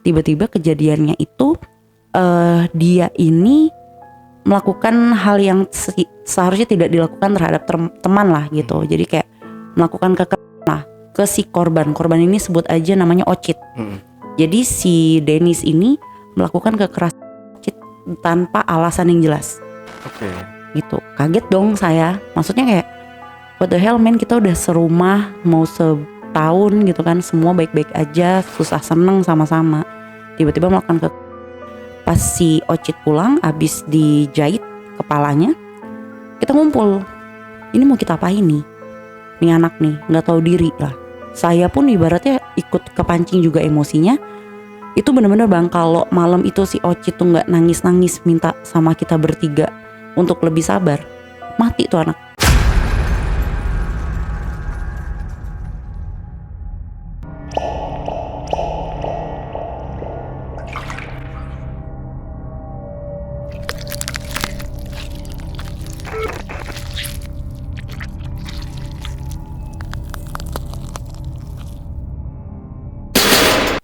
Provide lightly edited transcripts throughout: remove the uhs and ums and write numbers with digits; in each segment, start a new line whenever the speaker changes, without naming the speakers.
tiba-tiba kejadiannya itu dia ini melakukan hal yang seharusnya tidak dilakukan terhadap teman lah gitu. Jadi kayak melakukan kekerasan ke si korban. Korban ini sebut aja namanya Ocit. Jadi si Dennis ini melakukan kekerasan Ocit tanpa alasan yang jelas. Gitu. Kaget dong saya. Maksudnya kayak what the hell man, kita udah serumah mau setahun gitu kan, semua baik-baik aja, susah seneng sama-sama. Tiba-tiba melakukan pas si Ocit pulang abis dijahit kepalanya, kita ngumpul. Ini mau kita apain nih? Nih anak nih nggak tahu diri lah. Saya pun ibaratnya ikut kepancing juga emosinya. Itu bener-bener bang, kalau malam itu si Ocit tuh nggak nangis-nangis minta sama kita bertiga untuk lebih sabar, mati tuh anak.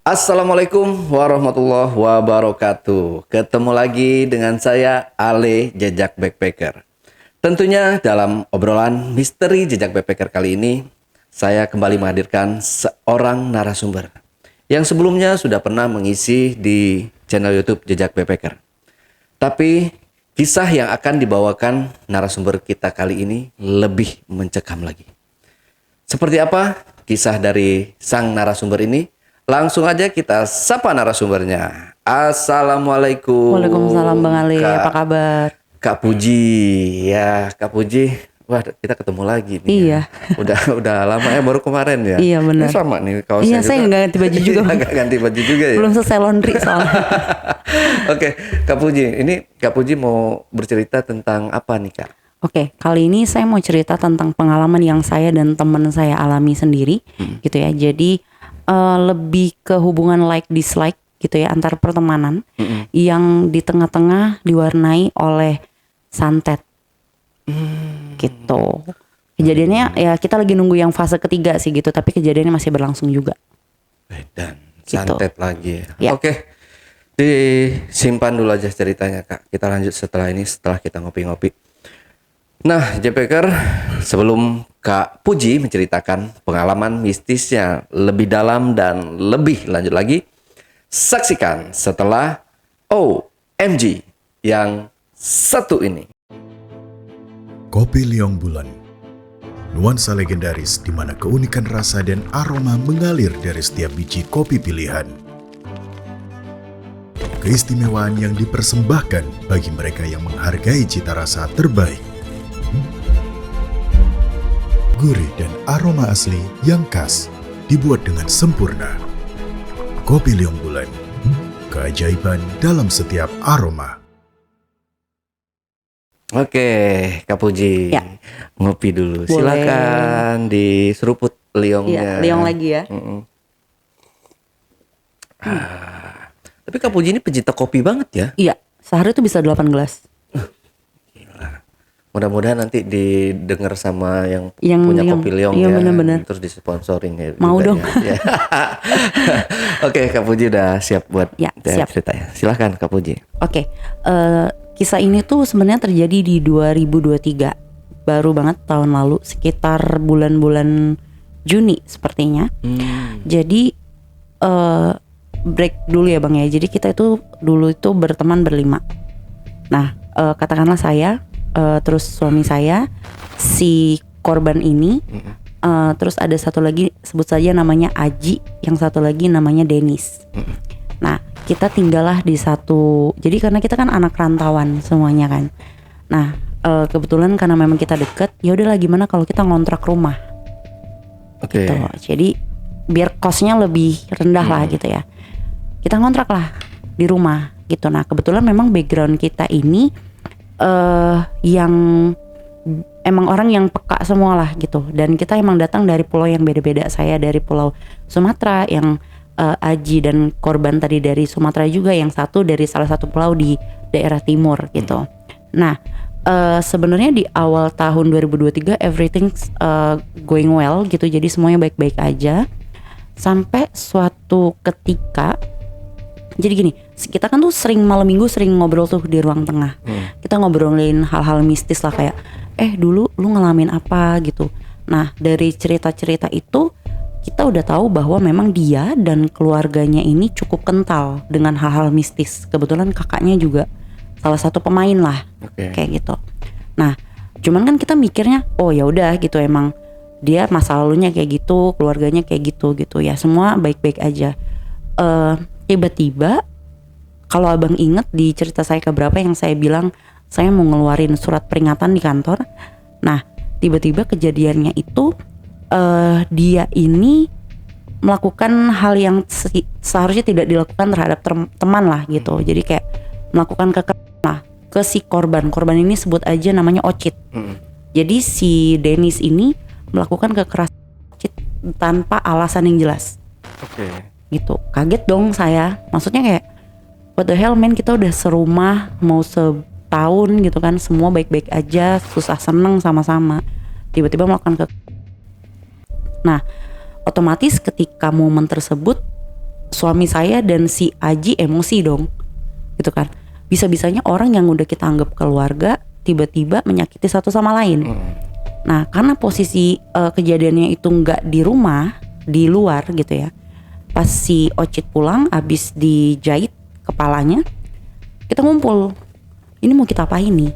Assalamualaikum warahmatullahi wabarakatuh. Ketemu lagi dengan saya Ale Jejak Backpacker. Tentunya dalam obrolan misteri Jejak Backpacker kali ini, saya kembali menghadirkan seorang narasumber yang sebelumnya sudah pernah mengisi di channel YouTube Jejak Backpacker. Tapi kisah yang akan dibawakan narasumber kita kali ini lebih mencekam lagi. Seperti apa kisah dari sang narasumber ini? Langsung aja kita sapa narasumbernya. Assalamualaikum.
Waalaikumsalam Bang Ali, apa kabar?
Kak Puji, ya Kak Puji. Wah, kita ketemu lagi nih.
Iya.
Ya. Udah lama ya, baru kemarin ya.
Iya benar.
Ini sama nih kaosnya.
Iya, saya nggak ganti baju juga.
Nggak ganti baju juga ya.
Belum selesai laundry soalnya.
Oke, Kak Puji. Ini Kak Puji mau bercerita tentang apa nih Kak?
Oke, kali ini saya mau cerita tentang pengalaman yang saya dan teman saya alami sendiri, gitu ya. Jadi lebih ke hubungan like dislike gitu ya antar pertemanan yang di tengah-tengah diwarnai oleh santet gitu. Kejadiannya ya kita lagi nunggu yang fase ketiga sih gitu, tapi kejadiannya masih berlangsung juga.
Dan
Gitu.
santet lagi
Ya.
Oke, disimpan dulu aja ceritanya Kak. Kita lanjut setelah ini, setelah kita ngopi-ngopi. Nah, JPker, sebelum Kak Puji menceritakan pengalaman mistisnya lebih dalam dan lebih lanjut lagi, saksikan setelah OMG yang satu ini.
Kopi Liong Bulan, nuansa legendaris di mana keunikan rasa dan aroma mengalir dari setiap biji kopi pilihan. Keistimewaan yang dipersembahkan bagi mereka yang menghargai cita rasa terbaik. Gurih dan aroma asli yang khas dibuat dengan sempurna. Kopi Liong Bulan, keajaiban dalam setiap aroma.
Oke, Kak Puji,
Ya.
ngopi dulu.
Boleh.
Silakan diseruput liongnya.
Iya, liong lagi ya.
Tapi Kak Puji ini pencinta kopi banget ya.
Iya, sehari tuh bisa 8 gelas.
Mudah-mudahan nanti didengar sama yang
Yang
punya
liong.
kopi liong
Iya,
ya.
benar-benar.
Terus disponsorin ya.
Mau
juga
dong.
Ya. Oke, Kak Puji udah siap buat
Ya, siap.
cerita ya. Silahkan Kak Puji.
Oke, kisah ini tuh sebenarnya terjadi di 2023, baru banget tahun lalu, sekitar bulan-bulan Juni sepertinya. Jadi break dulu ya Bang ya. Jadi kita itu dulu itu berteman berlima. Nah, katakanlah saya, terus suami saya, si korban ini, terus ada satu lagi sebut saja namanya Aji, yang satu lagi namanya Dennis. Nah, kita tinggallah di satu, jadi karena kita kan anak rantauan semuanya kan. Nah, kebetulan karena memang kita deket, ya udahlah gimana kalau kita ngontrak rumah.
Oke.
Gitu. Jadi biar kosnya lebih rendah lah gitu ya. Kita ngontrak lah di rumah gitu. Nah, kebetulan memang background kita ini yang emang orang yang peka semua lah gitu. Dan kita emang datang dari pulau yang beda-beda. Saya dari pulau Sumatera, yang Aji dan korban tadi dari Sumatera juga, yang satu dari salah satu pulau di daerah timur gitu. Nah, sebenarnya di awal tahun 2023 everything going well gitu. Jadi semuanya baik-baik aja. Sampai suatu ketika Jadi gini, kita kan tuh sering malam minggu sering ngobrol tuh di ruang tengah. Kita ngobrolin hal-hal mistis lah kayak, dulu lu ngalamin apa gitu. Nah dari cerita-cerita itu kita udah tahu bahwa memang dia dan keluarganya ini cukup kental dengan hal-hal mistis. Kebetulan kakaknya juga salah satu pemain lah, kayak gitu. Nah cuman kan kita mikirnya, oh ya udah gitu, emang dia masa lalunya kayak gitu, keluarganya kayak gitu ya, semua baik-baik aja. Tiba-tiba kalau abang inget di cerita saya keberapa yang saya bilang saya mau ngeluarin surat peringatan di kantor. Nah tiba-tiba kejadiannya itu dia ini melakukan hal yang seharusnya tidak dilakukan terhadap teman lah gitu. Jadi kayak melakukan kekerasan ke si korban ini, sebut aja namanya Ocit. Jadi si Dennis ini melakukan kekerasan Ocit tanpa alasan yang jelas. Gitu, kaget dong saya, maksudnya kayak what the hell man, kita udah serumah mau setahun gitu kan, semua baik-baik aja, susah seneng sama-sama, tiba-tiba melakukan Nah otomatis ketika momen tersebut suami saya dan si Aji emosi dong gitu kan, bisa-bisanya orang yang udah kita anggap keluarga tiba-tiba menyakiti satu sama lain. Nah karena posisi kejadiannya itu nggak di rumah, di luar gitu ya. Pas si Ocit pulang abis dijahit kepalanya, kita ngumpul, ini mau kita apain nih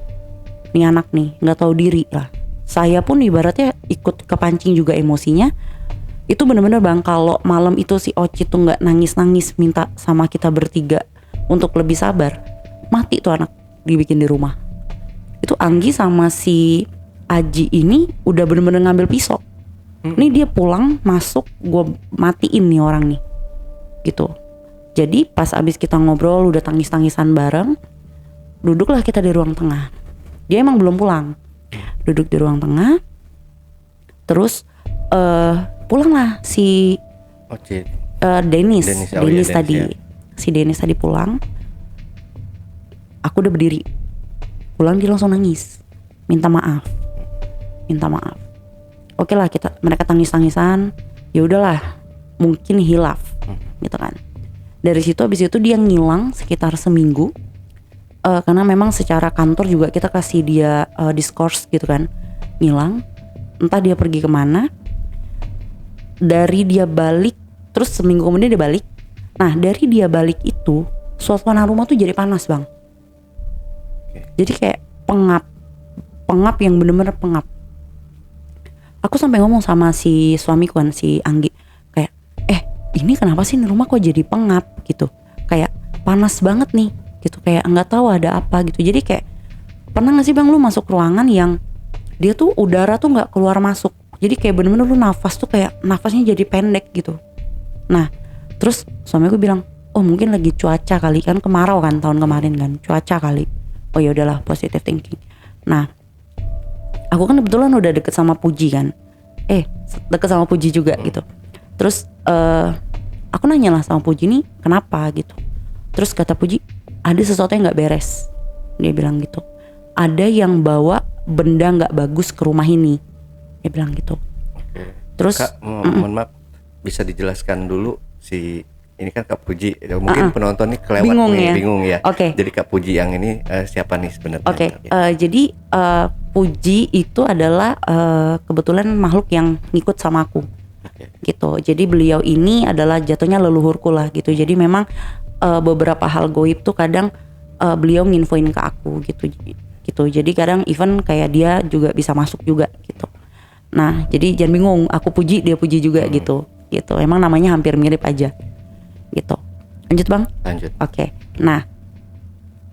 anak nih nggak tahu diri lah. Saya pun ibaratnya ikut kepancing juga emosinya. Itu bener-bener bang, kalau malam itu si Ocit tuh nggak nangis-nangis minta sama kita bertiga untuk lebih sabar, mati tuh anak dibikin di rumah. Itu Anggi sama si Aji ini udah bener-bener ngambil pisau. Ini dia pulang masuk, gue matiin nih orang nih gitu. Jadi pas abis kita ngobrol udah tangis-tangisan bareng, duduklah kita di ruang tengah. Dia emang belum pulang, duduk di ruang tengah. Terus pulanglah si Dennis tadi. Ya. Si Dennis tadi pulang. Aku udah berdiri. Pulang dia langsung nangis, minta maaf. Oke lah, mereka tangis-tangisan. Ya udahlah, mungkin hilaf gitu kan. Dari situ abis itu dia ngilang sekitar seminggu. Karena memang secara kantor juga kita kasih dia diskors gitu kan, ngilang. Entah dia pergi kemana. Dari dia balik, terus seminggu kemudian dia balik. Nah dari dia balik itu, suasana rumah tuh jadi panas bang. Jadi kayak pengap yang bener-bener pengap. Aku sampai ngomong sama si suamiku kan, si Anggi, kayak ini kenapa sih rumah kok jadi pengap gitu, kayak panas banget nih gitu, kayak nggak tahu ada apa gitu. Jadi kayak pernah nggak sih bang lu masuk ruangan yang dia tuh udara tuh nggak keluar masuk, jadi kayak bener-bener lu nafas tuh kayak nafasnya jadi pendek gitu. Nah terus suamiku bilang, oh mungkin lagi cuaca kali, kan kemarau kan tahun kemarin kan, cuaca kali. Oh ya udahlah, positive thinking. Nah aku kan kebetulan udah deket sama Puji kan, deket sama Puji juga gitu. Terus aku nanya lah sama Puji nih kenapa gitu. Terus kata Puji, ada sesuatu yang nggak beres. Dia bilang gitu. Ada yang bawa benda nggak bagus ke rumah ini. Dia bilang gitu. Terus
Kak, mohon maaf, bisa dijelaskan dulu si ini kan Kak Puji. Mungkin penonton nih kelewat bingung ya. Jadi Kak Puji yang ini siapa nih sebenarnya?
Jadi Puji itu adalah kebetulan makhluk yang ngikut sama aku. Gitu. Jadi beliau ini adalah jatuhnya leluhurku lah gitu. Jadi memang beberapa hal goib tuh kadang beliau nginfoin ke aku gitu. Jadi kadang even kayak dia juga bisa masuk juga gitu. Nah jadi jangan bingung, aku Puji dia Puji juga gitu. Emang namanya hampir mirip aja gitu. Lanjut bang?
Lanjut.
Oke. Nah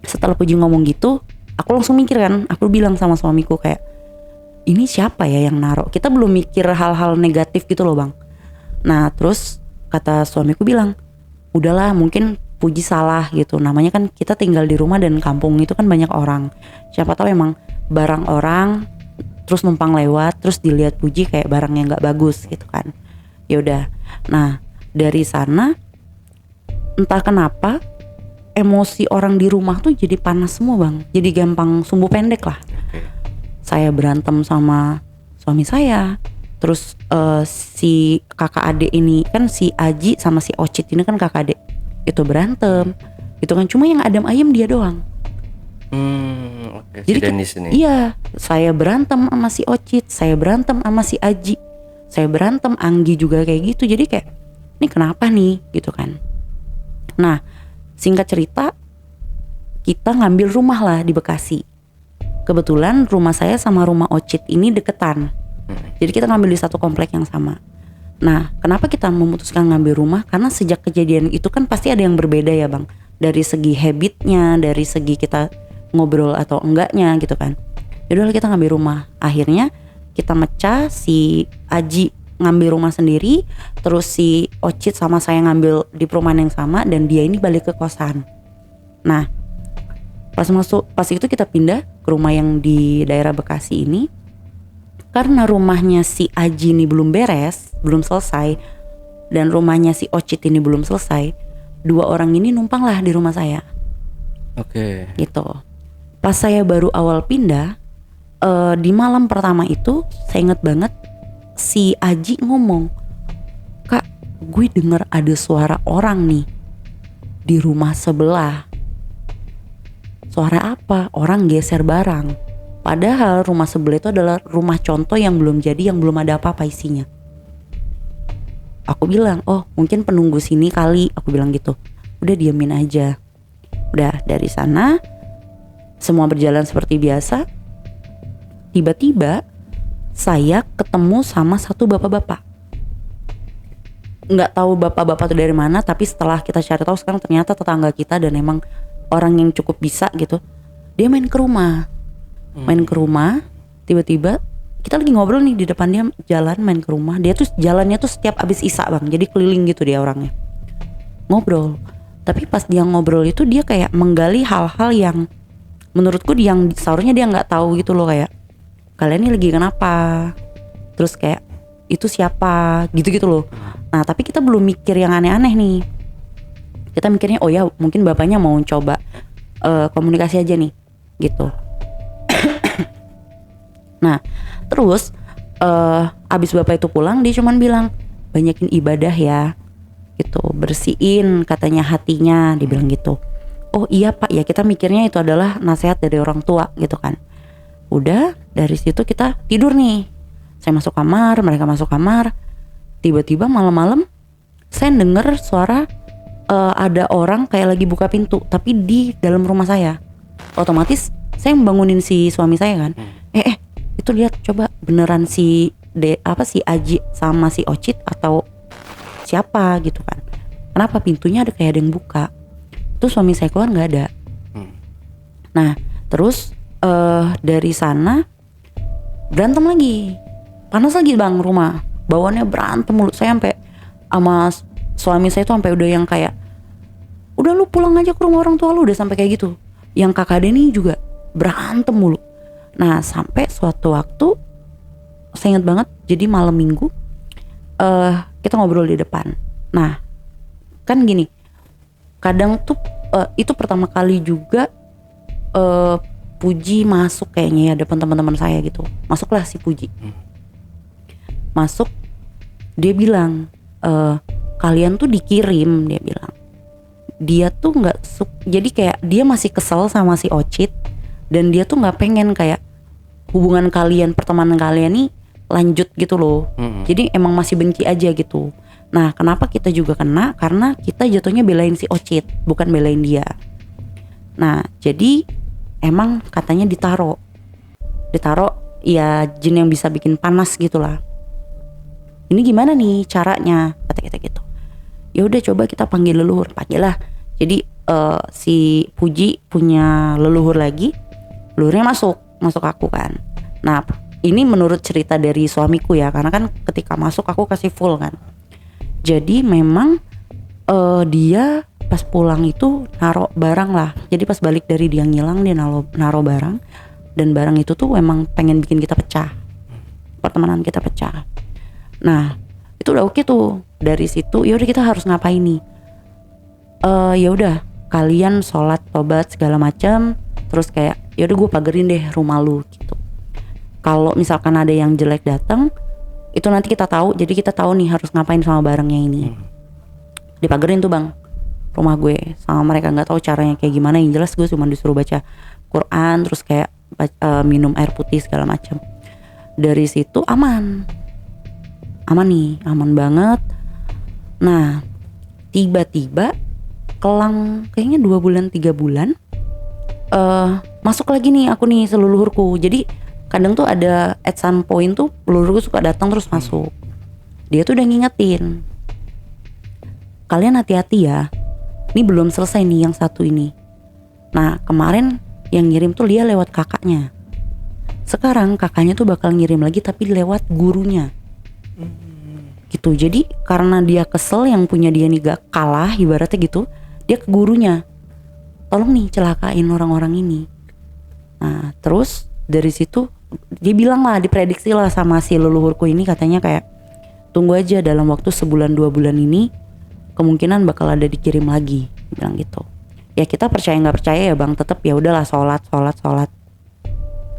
setelah Puji ngomong gitu, aku langsung mikir kan, aku bilang sama suamiku kayak, ini siapa ya yang naruh? Kita belum mikir hal-hal negatif gitu loh bang. Nah terus kata suamiku bilang, udahlah mungkin Puji salah gitu. Namanya kan kita tinggal di rumah dan kampung itu kan banyak orang. Siapa tahu emang barang orang terus numpang lewat, terus dilihat Puji kayak barang yang nggak bagus gitu kan. Ya udah. Nah dari sana entah kenapa emosi orang di rumah tuh jadi panas semua bang. Jadi gampang sumbu pendek lah. Saya berantem sama suami saya. Terus si kakak adik ini kan si Aji sama si Ocit ini kan kakak adik. itu berantem, gitu kan. Cuma yang adem ayem dia doang.
Oke.
Jadi
Si Dennis ini.
iya, saya berantem sama si Ocit, saya berantem sama si Aji, saya berantem, Anggi juga kayak gitu. Jadi kayak ini kenapa nih gitu kan. Nah singkat cerita, kita ngambil rumah lah di Bekasi. Kebetulan rumah saya sama rumah Ocit ini deketan. Jadi kita ngambil di satu komplek yang sama. Nah kenapa kita memutuskan ngambil rumah? Karena sejak kejadian itu kan pasti ada yang berbeda ya bang. Dari segi habitnya, dari segi kita ngobrol atau enggaknya gitu kan. Yaudah kita ngambil rumah. Akhirnya kita mecah, si Aji ngambil rumah sendiri, terus si Ocit sama saya ngambil di perumahan yang sama, dan dia ini balik ke kosan. Nah pas itu kita pindah ke rumah yang di daerah Bekasi ini. Karena rumahnya si Aji ini belum beres, belum selesai, dan rumahnya si Ocit ini belum selesai, dua orang ini numpang lah di rumah saya.
Oke.
Gitu. Pas saya baru awal pindah, di malam pertama itu saya inget banget si Aji ngomong, "Kak, gue denger ada suara orang nih di rumah sebelah." Suara apa? Orang geser barang. Padahal rumah sebelah itu adalah rumah contoh yang belum jadi, yang belum ada apa-apa isinya. Aku bilang, "Oh mungkin penunggu sini kali," aku bilang gitu. Udah diamin aja. Udah dari sana semua berjalan seperti biasa. Tiba-tiba saya ketemu sama satu bapak-bapak. Nggak tahu bapak-bapak itu dari mana, tapi setelah kita cari tahu sekarang ternyata tetangga kita dan emang orang yang cukup bisa gitu. Dia main ke rumah. Tiba-tiba kita lagi ngobrol nih di depan dia, jalan main ke rumah. Dia tuh jalannya tuh setiap abis isya bang, jadi keliling gitu dia orangnya. Ngobrol. Tapi pas dia ngobrol itu dia kayak menggali hal-hal yang menurutku yang seharusnya dia nggak tahu gitu loh, kayak kalian ini lagi kenapa, terus kayak itu siapa gitu-gitu loh. Nah tapi kita belum mikir yang aneh-aneh nih. Kita mikirnya oh ya mungkin bapaknya mau coba komunikasi aja nih gitu. Nah terus abis bapak itu pulang, dia cuman bilang banyakin ibadah ya gitu, bersihin katanya hatinya, dibilang gitu. Oh iya pak ya, kita mikirnya itu adalah nasihat dari orang tua gitu kan. Udah dari situ kita tidur nih. Saya masuk kamar, mereka masuk kamar. Tiba-tiba malam-malam saya denger suara ada orang kayak lagi buka pintu, tapi di dalam rumah saya. Otomatis saya membangunin si suami saya kan. Itu lihat coba beneran si Aji sama si Ocit atau siapa gitu kan. Kenapa pintunya ada kayak ada yang buka. Terus suami saya keluar nggak ada. Nah terus dari sana berantem lagi, panas lagi bang rumah, bawaannya berantem mulu. Saya sampai sama suami saya tuh sampai udah yang kayak udah lu pulang aja ke rumah orang tua lu, udah sampai kayak gitu. Yang kakak Deni juga berantem mulu. Nah sampai suatu waktu saya ingat banget, jadi malam minggu kita ngobrol di depan. Nah kan gini, kadang tuh itu pertama kali juga Puji masuk kayaknya ya, depan teman-teman saya gitu. Masuklah si Puji. Masuk, dia bilang kalian tuh dikirim, dia bilang. Dia tuh nggak jadi kayak dia masih kesel sama si Ocit, dan dia tuh nggak pengen kayak hubungan kalian, pertemanan kalian nih lanjut gitu loh. Jadi emang masih benci aja gitu. Nah kenapa kita juga kena? Karena kita jatuhnya belain si Ocit, bukan belain dia. Nah jadi emang katanya ditaro ya jin yang bisa bikin panas gitulah. Ini gimana nih caranya, kata kita gitu. Ya udah coba kita panggil leluhur. Panggil lah. Jadi si Puji punya leluhur lagi. Leluhurnya masuk aku kan. Nah ini menurut cerita dari suamiku ya, karena kan ketika masuk aku kasih full kan. Jadi memang dia pas pulang itu naruh barang lah. Jadi pas balik dari dia ngilang, dia naruh barang. Dan barang itu tuh emang pengen bikin kita pecah, pertemanan kita pecah. Nah itu udah oke tuh. Dari situ ya udah kita harus ngapain nih. Ya udah kalian sholat, tobat segala macam. Terus kayak ya udah gue pagerin deh rumah lu gitu. Kalau misalkan ada yang jelek datang, itu nanti kita tahu. Jadi kita tahu nih harus ngapain sama barangnya ini. Dipagerin tuh bang rumah gue sama mereka, nggak tahu caranya kayak gimana. Yang jelas gue cuma disuruh baca Quran, terus kayak minum air putih segala macam. Dari situ aman nih, aman banget. Nah tiba-tiba kelang kayaknya 2 bulan 3 bulan masuk lagi nih aku nih seleluhurku. Jadi kadang tuh ada at some point tuh leluhurku suka datang terus masuk. Dia tuh udah ngingetin, kalian hati-hati ya, ini belum selesai nih yang satu ini. Nah kemarin yang ngirim tuh dia lewat kakaknya, sekarang kakaknya tuh bakal ngirim lagi tapi lewat gurunya gitu. Jadi karena dia kesel yang punya dia nih gak kalah ibaratnya gitu, dia ke gurunya, tolong nih celakain orang-orang ini. Nah terus dari situ dia bilang lah, diprediksi lah sama si leluhurku ini, katanya kayak tunggu aja dalam waktu 1-2 bulan ini kemungkinan bakal ada dikirim lagi, bilang gitu. Ya kita percaya nggak percaya ya bang, tetap ya udahlah sholat.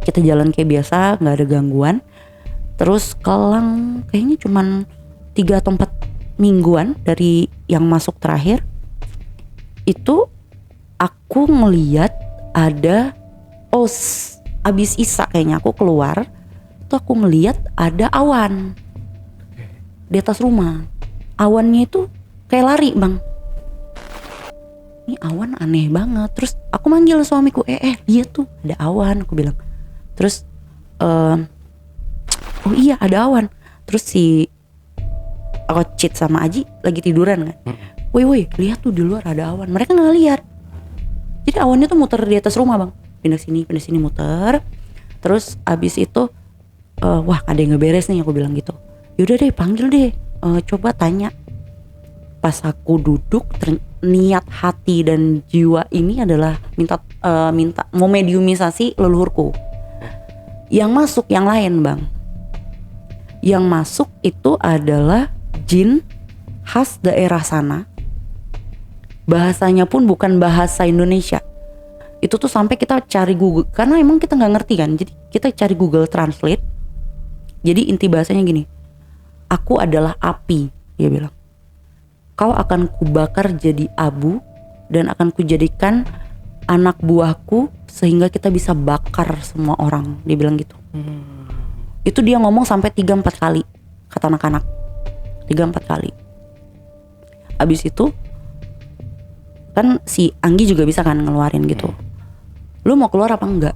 Kita jalan kayak biasa, nggak ada gangguan. Terus kelang kayaknya cuman 3 atau 4 mingguan dari yang masuk terakhir itu aku ngeliat ada abis Isya kayaknya aku keluar tuh, aku ngeliat ada awan di atas rumah. Awannya itu kayak lari bang. Ini awan aneh banget. Terus aku manggil suamiku, lihat tuh ada awan, aku bilang. Terus oh iya ada awan. Terus si Ocit sama Aji lagi tiduran kan. Woi lihat tuh di luar ada awan. Mereka nggak lihat. Jadi awannya tuh muter di atas rumah bang, pindah sini muter. Terus abis itu wah ada yang ngeberes nih, aku bilang gitu. Yaudah deh panggil deh, coba tanya. Pas aku duduk, niat hati dan jiwa ini adalah minta mau mediumisasi leluhurku. Yang masuk yang lain bang. Yang masuk itu adalah jin khas daerah sana. Bahasanya pun bukan bahasa Indonesia. Itu tuh sampai kita cari Google, karena emang kita nggak ngerti kan. Jadi kita cari Google Translate. Jadi inti bahasanya gini, aku adalah api, dia bilang. Kau akan kubakar jadi abu dan akan kujadikan anak buahku sehingga kita bisa bakar semua orang, dia bilang gitu. Itu dia ngomong sampai 3-4 kali, kata anak-anak. 3-4 kali. Abis itu kan si Anggi juga bisa kan ngeluarin gitu. Lu mau keluar apa enggak?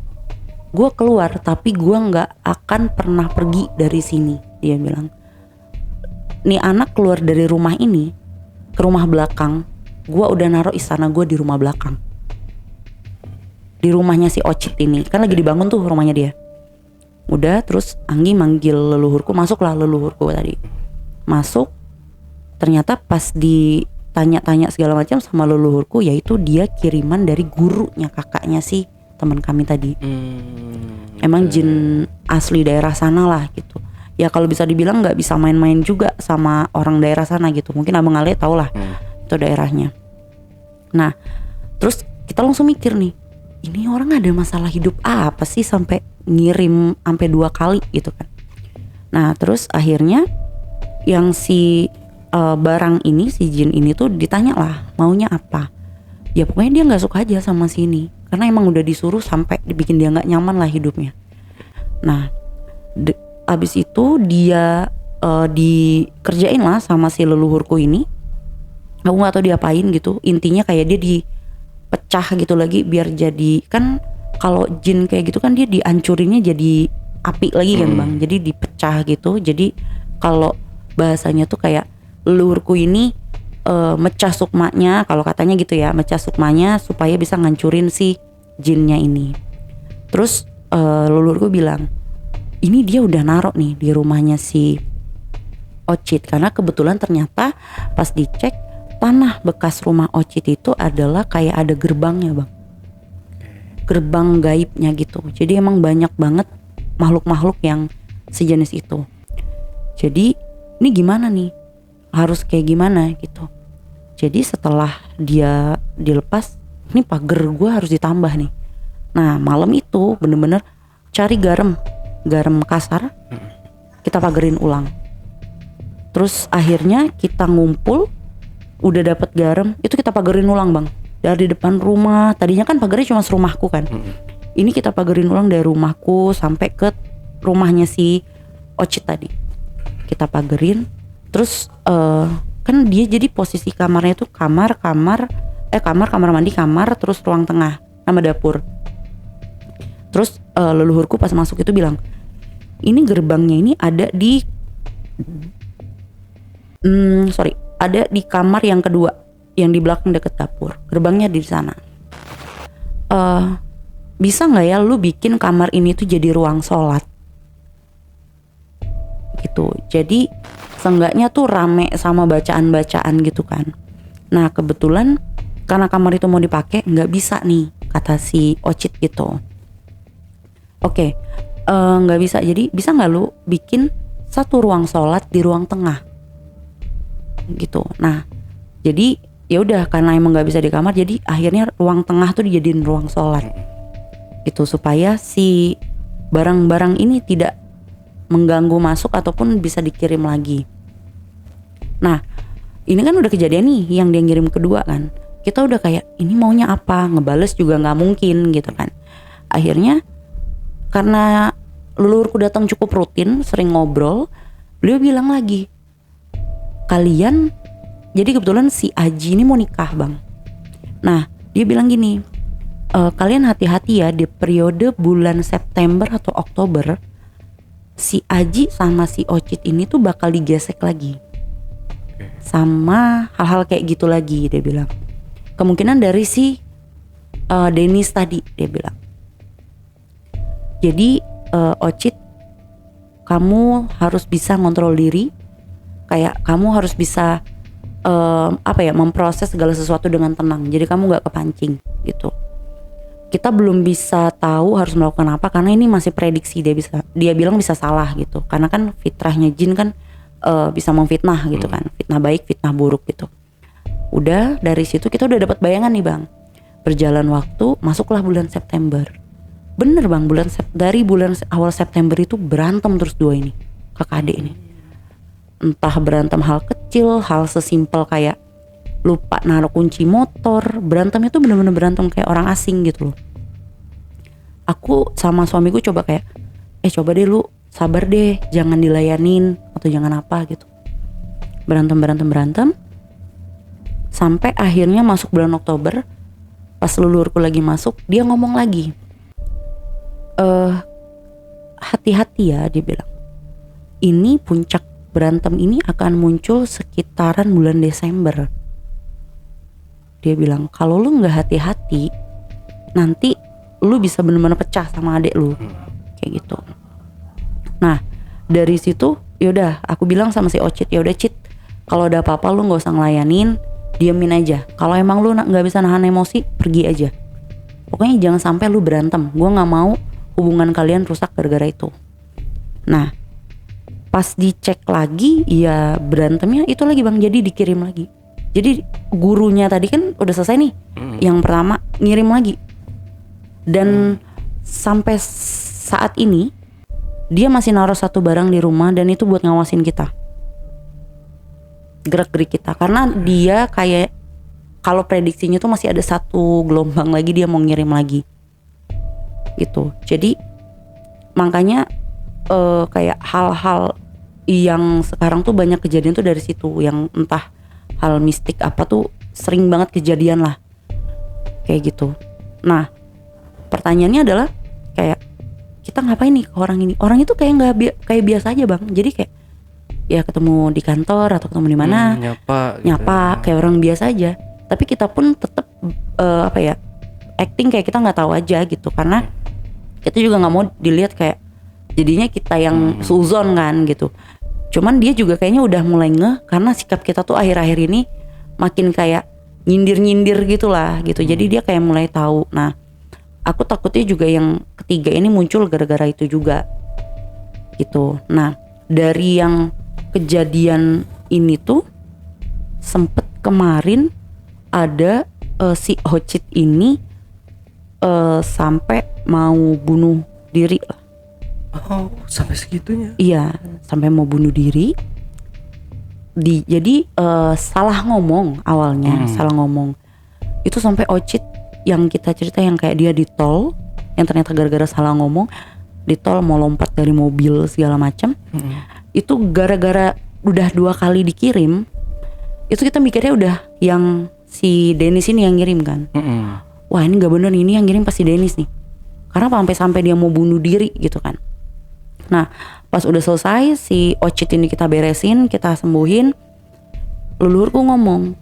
Gue keluar tapi gue nggak akan pernah pergi dari sini, dia bilang. Nih anak keluar dari rumah ini ke rumah belakang, gue udah naruh istana gue di rumah belakang, di rumahnya si Ocit ini kan lagi dibangun tuh rumahnya dia. Udah terus Anggi manggil leluhurku, masuklah leluhurku tadi masuk. Ternyata pas ditanya-tanya segala macam sama leluhurku, yaitu dia kiriman dari gurunya kakaknya si teman kami tadi. Emang jin asli daerah sana lah gitu. Ya kalau bisa dibilang nggak bisa main-main juga sama orang daerah sana gitu. Mungkin Abang Ale tau lah itu daerahnya. Nah terus kita langsung mikir nih, ini orang ada masalah hidup apa sih sampai ngirim sampai 2 kali gitu kan. Nah terus akhirnya yang si barang ini, si jin ini tuh ditanya lah maunya apa. Ya pokoknya dia nggak suka aja sama sini, karena emang udah disuruh sampai dibikin dia nggak nyaman lah hidupnya. Nah abis itu dia dikerjain lah sama si leluhurku ini. Aku nggak tahu diapain gitu. Intinya kayak dia dipecah gitu lagi biar jadi, kan kalau jin kayak gitu kan dia dihancurinnya jadi api lagi kan bang. Jadi dipecah gitu. Jadi kalau bahasanya tuh kayak leluhurku ini mecah sukmanya, kalau katanya gitu ya, mecah sukmanya supaya bisa ngancurin si jinnya ini. Terus leluhurku bilang, ini dia udah naruh nih di rumahnya si Ocit, karena kebetulan ternyata pas dicek tanah bekas rumah Ocit itu adalah kayak ada gerbangnya bang, gerbang gaibnya gitu. Jadi emang banyak banget makhluk-makhluk yang sejenis itu. Jadi ini gimana nih, harus kayak gimana gitu. Jadi setelah dia dilepas, ini pagar gue harus ditambah nih. Nah malam itu bener-bener cari garam kasar, kita pagerin ulang. Terus akhirnya kita ngumpul udah dapat garam, itu kita pagerin ulang bang. Dari depan rumah, tadinya kan pagarnya cuma serumahku kan. Ini kita pagerin ulang dari rumahku sampai ke rumahnya si Ocit tadi. Kita pagerin, terus kan dia jadi posisi kamarnya itu kamar mandi, terus ruang tengah sama dapur. Terus leluhurku pas masuk itu bilang, ini gerbangnya ini ada di ada di kamar yang kedua, yang di belakang deket dapur. Gerbangnya di sana. Bisa nggak ya lu bikin kamar ini tuh jadi ruang sholat? Gitu. Jadi seenggaknya tuh rame sama bacaan-bacaan gitu kan. Nah kebetulan karena kamar itu mau dipakai, nggak bisa nih kata si Ocit gitu. Oke, nggak bisa. Jadi bisa nggak lu bikin satu ruang sholat di ruang tengah gitu. Nah jadi ya udah, karena emang nggak bisa di kamar, jadi akhirnya ruang tengah tuh dijadiin ruang sholat gitu, supaya si barang-barang ini tidak mengganggu masuk ataupun bisa dikirim lagi. Nah ini kan udah kejadian nih, yang dia ngirim kedua kan, kita udah kayak ini maunya apa, ngebales juga nggak mungkin gitu kan. Akhirnya karena leluhurku datang cukup rutin, sering ngobrol, beliau bilang lagi, kalian, jadi kebetulan si Aji ini mau nikah bang. Nah dia bilang gini, kalian hati-hati ya di periode bulan September atau Oktober, si Aji sama si Ocit ini tuh bakal digesek lagi sama hal-hal kayak gitu lagi, dia bilang. Kemungkinan dari si Dennis tadi, dia bilang. Jadi Ocit, kamu harus bisa ngontrol diri, kayak kamu harus bisa memproses segala sesuatu dengan tenang. Jadi kamu nggak kepancing gitu. Kita belum bisa tahu harus melakukan apa karena ini masih prediksi. Dia bilang bisa salah gitu. Karena kan fitrahnya jin kan bisa memfitnah gitu kan. Fitnah baik, fitnah buruk gitu. Udah dari situ kita udah dapat bayangan nih bang. Berjalan waktu, masuklah bulan September. Bener bang, dari bulan awal September itu berantem terus dua ini, kakak adik ini. Entah berantem hal kecil, hal sesimpel kayak lupa naruh kunci motor. Berantemnya tuh bener-bener berantem kayak orang asing gitu loh. Aku sama suamiku coba kayak, coba deh lu sabar deh, jangan dilayanin atau jangan apa gitu. Berantem. Sampai akhirnya masuk bulan Oktober, pas leluhurku lagi masuk, dia ngomong lagi, hati-hati ya, dia bilang. Ini puncak berantem ini akan muncul sekitaran bulan Desember. Dia bilang kalau lu nggak hati-hati, nanti lu bisa benar-benar pecah sama adik lu, kayak gitu. Nah dari situ yaudah, aku bilang sama si Ocit, yaudah Cit, kalau ada apa-apa lu nggak usah ngelayanin, diamin aja. Kalau emang lu nggak bisa nahan emosi, pergi aja. Pokoknya jangan sampai lu berantem. Gue nggak mau hubungan kalian rusak gara-gara itu. Nah pas dicek lagi, ya berantemnya itu lagi bang, jadi dikirim lagi. Jadi gurunya tadi kan udah selesai nih, yang pertama ngirim lagi. Dan sampai saat ini dia masih naruh satu barang di rumah, dan itu buat ngawasin kita, gerak-gerik kita. Karena dia kayak, kalau prediksinya tuh masih ada satu gelombang lagi dia mau ngirim lagi gitu. Jadi makanya kayak hal-hal yang sekarang tuh banyak kejadian tuh dari situ, yang entah hal mistik apa tuh sering banget kejadian lah kayak gitu. Nah pertanyaannya adalah kayak kita ngapain nih ke orang ini? Orang itu kayak nggak kayak biasa aja bang. Jadi kayak ya ketemu di kantor atau ketemu di mana, nyapa kayak orang biasa aja. Tapi kita pun tetap acting kayak kita nggak tahu aja gitu, karena kita juga nggak mau dilihat kayak jadinya kita yang suzon kan gitu. Cuman dia juga kayaknya udah mulai ngeh, karena sikap kita tuh akhir-akhir ini makin kayak nyindir-nyindir gitulah gitu. Jadi dia kayak mulai tahu. Nah aku takutnya juga yang ketiga ini muncul gara-gara itu juga gitu. Nah dari yang kejadian ini tuh sempet kemarin ada si Ocit ini sampai mau bunuh diri lah.
Oh sampai segitunya?
Iya sampai mau bunuh diri. Jadi salah ngomong awalnya, salah ngomong. Itu sampai Ocit yang kita cerita yang kayak dia di tol, yang ternyata gara-gara salah ngomong di tol mau lompat dari mobil segala macam. Itu gara-gara udah 2 kali dikirim. Itu kita mikirnya udah yang si Dennis ini yang ngirim kan. Wah ini gak bener, ini yang ngirim pasti Dennis nih. Karena sampai dia mau bunuh diri gitu kan. Nah pas udah selesai si Ocit ini kita beresin, kita sembuhin, leluhurku ngomong,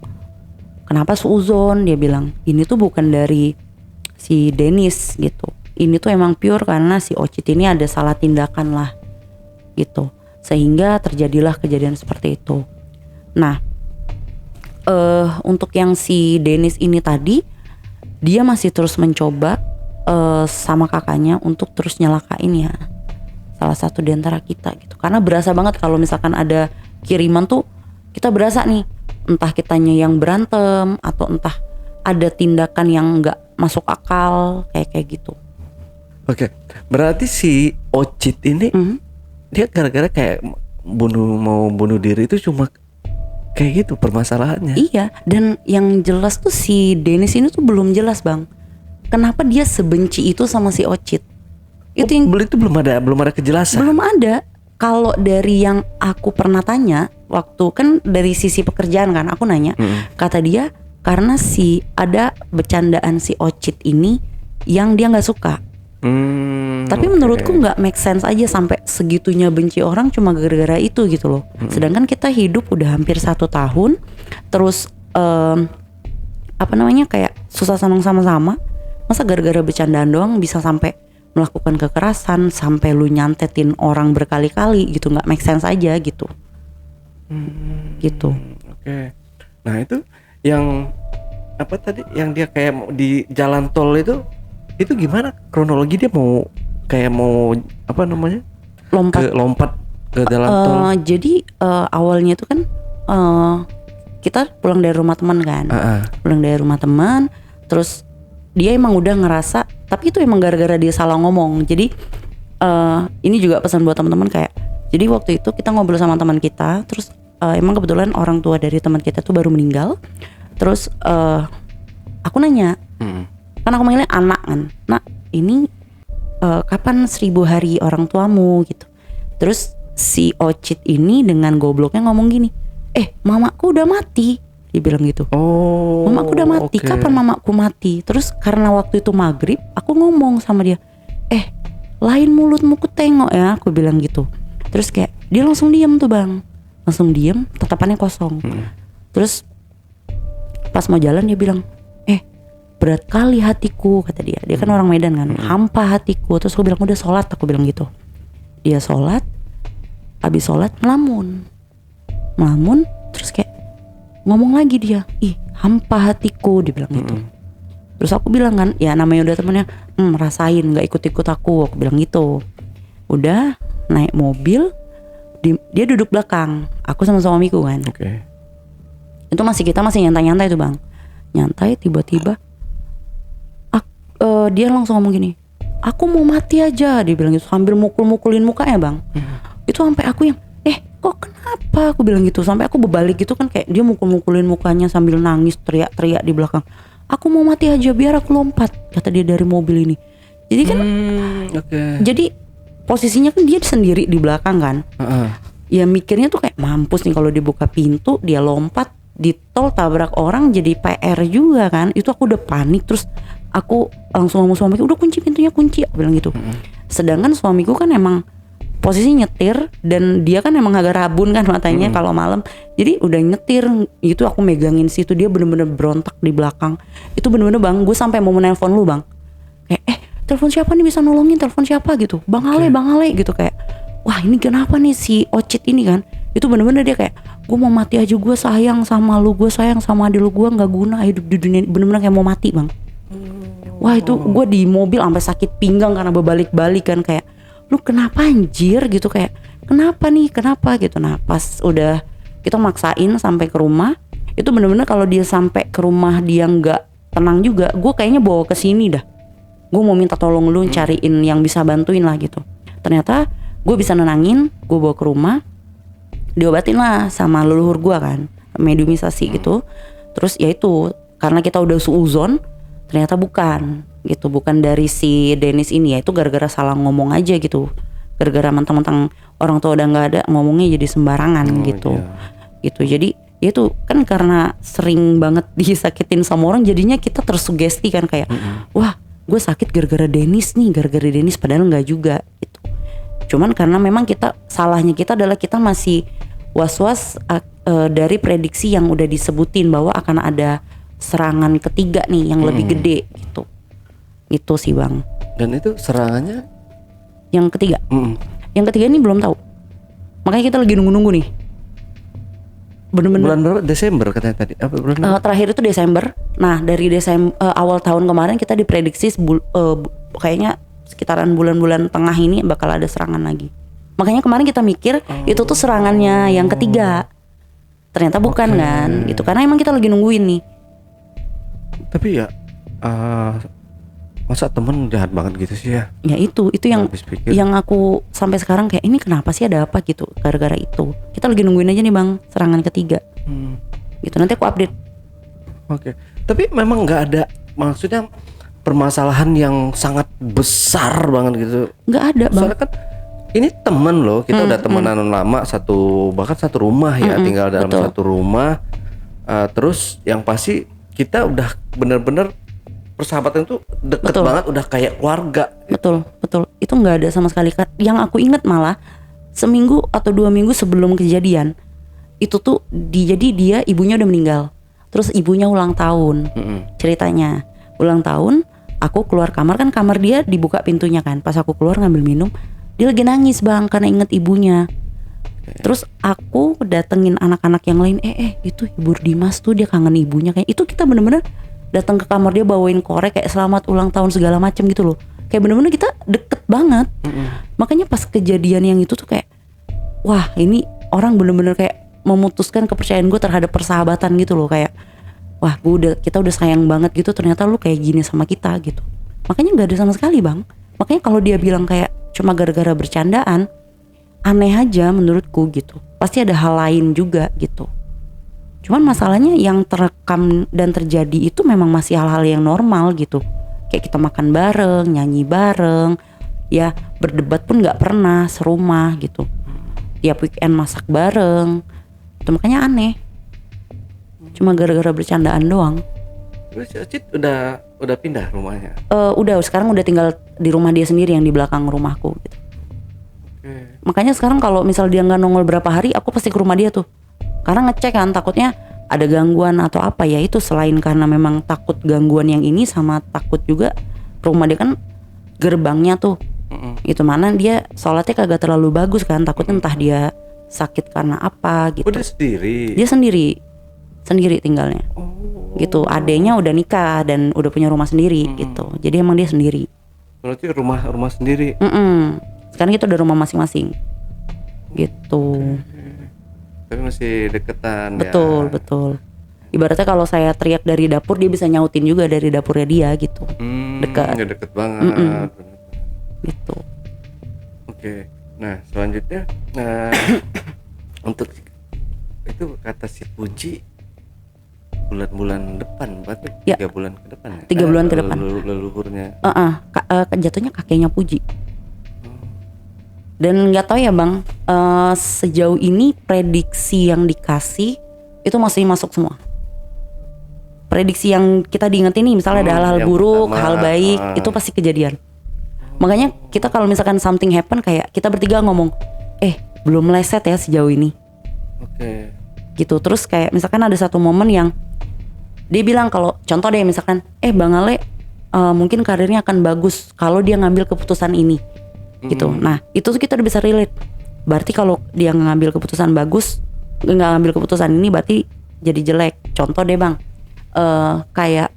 kenapa suuzon? Dia bilang ini tuh bukan dari si Dennis gitu, ini tuh emang pure karena si Ocit ini ada salah tindakan lah gitu, sehingga terjadilah kejadian seperti itu. Nah untuk yang si Dennis ini tadi, dia masih terus mencoba sama kakaknya untuk terus nyelakain ya salah satu di antara kita gitu. Karena berasa banget kalau misalkan ada kiriman tuh kita berasa nih, entah kitanya yang berantem atau entah ada tindakan yang nggak masuk akal kayak gitu.
Oke, berarti si Ocit ini dia gara-gara kayak mau bunuh diri itu cuma kayak gitu permasalahannya.
Iya, dan yang jelas tuh si Dennis ini tuh belum jelas bang, kenapa dia sebenci itu sama si Ocit. Itu yang
belum ada kejelasan.
Belum ada. Kalau dari yang aku pernah tanya waktu kan dari sisi pekerjaan kan aku nanya, kata dia karena ada bercandaan si Ocit ini yang dia nggak suka. Tapi menurutku nggak make sense aja sampai segitunya benci orang cuma gara-gara itu gitu loh. Sedangkan kita hidup udah hampir 1 tahun, terus kayak susah sama-sama. Masa gara-gara bercandaan doang bisa sampai melakukan kekerasan, sampai lu nyantetin orang berkali-kali gitu, nggak make sense aja gitu. Gitu.
Oke. Nah itu yang apa tadi yang dia kayak di jalan tol itu gimana kronologi dia mau lompat ke jalan tol.
Jadi awalnya itu kan kita pulang dari rumah teman kan, pulang dari rumah teman, terus dia emang udah ngerasa, tapi itu emang gara-gara dia salah ngomong. Jadi ini juga pesan buat teman-teman kayak, jadi waktu itu kita ngobrol sama teman kita, terus emang kebetulan orang tua dari teman kita tuh baru meninggal. Terus aku nanya, kan aku manggilnya anak kan, nak ini kapan 1000 hari orang tuamu gitu. Terus si Ocit ini dengan gobloknya ngomong gini, mamaku udah mati. Dia bilang gitu. Mamaku udah mati. Kapan mamaku mati? Terus karena waktu itu maghrib, aku ngomong sama dia, lain mulutmu ku tengok ya, aku bilang gitu. Terus kayak dia langsung diam tuh bang, langsung diam, tatapannya kosong. Terus pas mau jalan dia bilang, berat kali hatiku, kata dia. Dia kan orang Medan kan, hampa hatiku. Terus aku bilang udah sholat, aku bilang gitu. Dia sholat, habis sholat melamun, terus kayak ngomong lagi dia, hampa hatiku, dia bilang gitu. Terus aku bilang kan, ya namanya udah temennya, rasain, nggak ikut-ikut aku bilang gitu. Udah naik mobil, dia duduk belakang, aku sama suamiku kan. Itu kita masih nyantai-nyantai tuh bang, nyantai. Tiba-tiba dia langsung ngomong gini, aku mau mati aja, dia bilang gitu sambil mukul-mukulin mukanya bang. Itu sampai aku yang kok kenapa, aku bilang gitu, sampai aku berbalik gitu kan, kayak dia mukul-mukulin mukanya sambil nangis, teriak-teriak di belakang, aku mau mati aja biar aku lompat, kata dia dari mobil ini. Jadi kan jadi posisinya kan dia sendiri di belakang kan. Ya mikirnya tuh kayak mampus nih kalau dibuka pintu dia lompat di tol tabrak orang, jadi PR juga kan. Itu aku udah panik, terus aku langsung ngomong suamiku, udah kunci pintunya, kunci, aku bilang gitu. Sedangkan suamiku kan emang posisi nyetir, dan dia kan emang agak rabun kan matanya kalau malam, jadi udah nyetir itu aku megangin situ, dia bener-bener berontak di belakang. Itu bener-bener bang, gue sampai mau menelpon lu bang, kayak telepon siapa nih, bisa nolongin, telepon siapa gitu, bang Ale gitu, kayak wah ini kenapa nih si Ocit ini kan. Itu bener-bener dia kayak, gue mau mati aja, gue sayang sama lu, gue sayang sama adik lu, gue nggak guna hidup di dunia, bener-bener kayak mau mati bang. Wah itu gue di mobil sampai sakit pinggang karena berbalik-balik kan, kayak lu kenapa anjir gitu, kayak kenapa gitu. Nah pas udah kita maksain sampai ke rumah, itu bener-bener kalau dia sampai ke rumah dia nggak tenang juga, gue kayaknya bawa ke sini dah, gue mau minta tolong lu cariin yang bisa bantuin lah gitu. Ternyata gue bisa nenangin, gue bawa ke rumah, diobatin lah sama leluhur gua kan, mediumisasi gitu. Terus ya itu karena kita udah suuzon, ternyata bukan gitu, bukan dari si Dennis ini, ya itu gara-gara salah ngomong aja gitu, gara-gara mentang-mentang orang tua udah nggak ada, ngomongnya jadi sembarangan gitu. Gitu, jadi ya itu kan karena sering banget disakitin sama orang, jadinya kita tersugesti kan kayak wah gue sakit gara-gara Dennis nih, gara-gara Dennis, padahal nggak juga gitu. Cuman karena memang salahnya kita adalah kita masih was-was dari prediksi yang udah disebutin bahwa akan ada serangan ketiga nih yang lebih gede gitu. Itu sih Bang.
Dan itu serangannya
yang ketiga. Yang ketiga ini belum tahu. Makanya kita lagi nunggu-nunggu nih. Bener-bener.
Bulan berapa? Desember katanya tadi. Apa bulan?
Terakhir itu Desember. Nah dari Desember awal tahun kemarin kita diprediksi kayaknya sekitaran bulan-bulan tengah ini bakal ada serangan lagi. Makanya kemarin kita mikir itu tuh serangannya yang ketiga. Ternyata bukan kan. Itu karena emang kita lagi nungguin nih.
Tapi ya masa temen jahat banget gitu sih ya?
Ya itu yang aku sampai sekarang kayak ini kenapa sih, ada apa gitu gara-gara itu. Kita lagi nungguin aja nih Bang serangan ketiga. Gitu nanti aku update.
Oke. Tapi memang nggak ada maksudnya permasalahan yang sangat besar banget gitu.
Nggak ada Bang.
Soalnya kan ini temen loh, kita udah temenan lama, bahkan satu rumah ya, tinggal dalam satu rumah. Terus yang pasti kita udah bener-bener persahabatan itu deket banget, udah kayak keluarga.
Betul. Itu nggak ada sama sekali. Yang aku ingat malah seminggu atau 2 minggu sebelum kejadian itu tuh jadi dia ibunya udah meninggal. Terus ibunya ulang tahun. Ceritanya ulang tahun, aku keluar kamar kan, kamar dia dibuka pintunya kan. Pas aku keluar ngambil minum, dia lagi nangis Bang karena inget ibunya. Terus aku datengin anak-anak yang lain, itu Ibu Dimas tuh dia kangen ibunya, kayak itu kita bener-bener datang ke kamar dia bawain korek kayak selamat ulang tahun segala macem gitu loh. Kayak bener-bener kita deket banget. Makanya pas kejadian yang itu tuh kayak wah ini orang bener-bener kayak memutuskan kepercayaan gue terhadap persahabatan gitu loh, kayak wah kita udah sayang banget gitu, ternyata lu kayak gini sama kita gitu. Makanya nggak ada sama sekali Bang. Makanya kalau dia bilang kayak cuma gara-gara bercandaan, aneh aja menurutku gitu. Pasti ada hal lain juga gitu. Cuman masalahnya yang terekam dan terjadi itu memang masih hal-hal yang normal gitu. Kayak kita makan bareng, nyanyi bareng, ya berdebat pun nggak pernah serumah gitu. Tiap weekend masak bareng. Itu makanya aneh. Cuma gara-gara bercandaan doang.
Terus Cid udah pindah rumahnya?
Udah, sekarang udah tinggal di rumah dia sendiri yang di belakang rumahku gitu. Makanya sekarang kalau misal dia nggak nongol berapa hari, aku pasti ke rumah dia tuh. Karena ngecek kan, takutnya ada gangguan atau apa ya. Itu selain karena memang takut gangguan yang ini, sama takut juga rumah dia kan gerbangnya tuh itu mana dia sholatnya kagak terlalu bagus kan. Takutnya entah dia sakit karena apa gitu.
Udah sendiri?
Dia sendiri tinggalnya gitu. Adenya udah nikah dan udah punya rumah sendiri gitu. Jadi emang dia sendiri.
Berarti rumah sendiri?
Sekarang kita udah rumah masing-masing gitu.
Tapi masih deketan.
Betul. Ibaratnya kalau saya teriak dari dapur, dia bisa nyautin juga dari dapurnya dia gitu. Dekat.
Deket banget.
Gitu.
Oke. Nah selanjutnya untuk itu kata si Puji bulan-bulan depan, berarti 3 bulan ke depan ya?
3 bulan ke depan.
Leluhurnya.
Jatuhnya kakeknya Puji. Dan nggak tahu ya Bang, sejauh ini prediksi yang dikasih itu masih masuk semua. Prediksi yang kita diingetin nih, misalnya ada hal-hal buruk, hal baik, itu pasti kejadian. Makanya kita kalau misalkan something happen, kayak kita bertiga ngomong, belum meleset ya sejauh ini.
Oke.
Gitu. Terus kayak misalkan ada satu momen yang dia bilang kalau contoh deh misalkan, Bang Ale mungkin karirnya akan bagus kalau dia ngambil keputusan ini. Gitu. Nah itu tuh kita udah bisa relate. Berarti kalau dia ngambil keputusan bagus, nggak ngambil keputusan ini berarti jadi jelek. Contoh deh Bang, kayak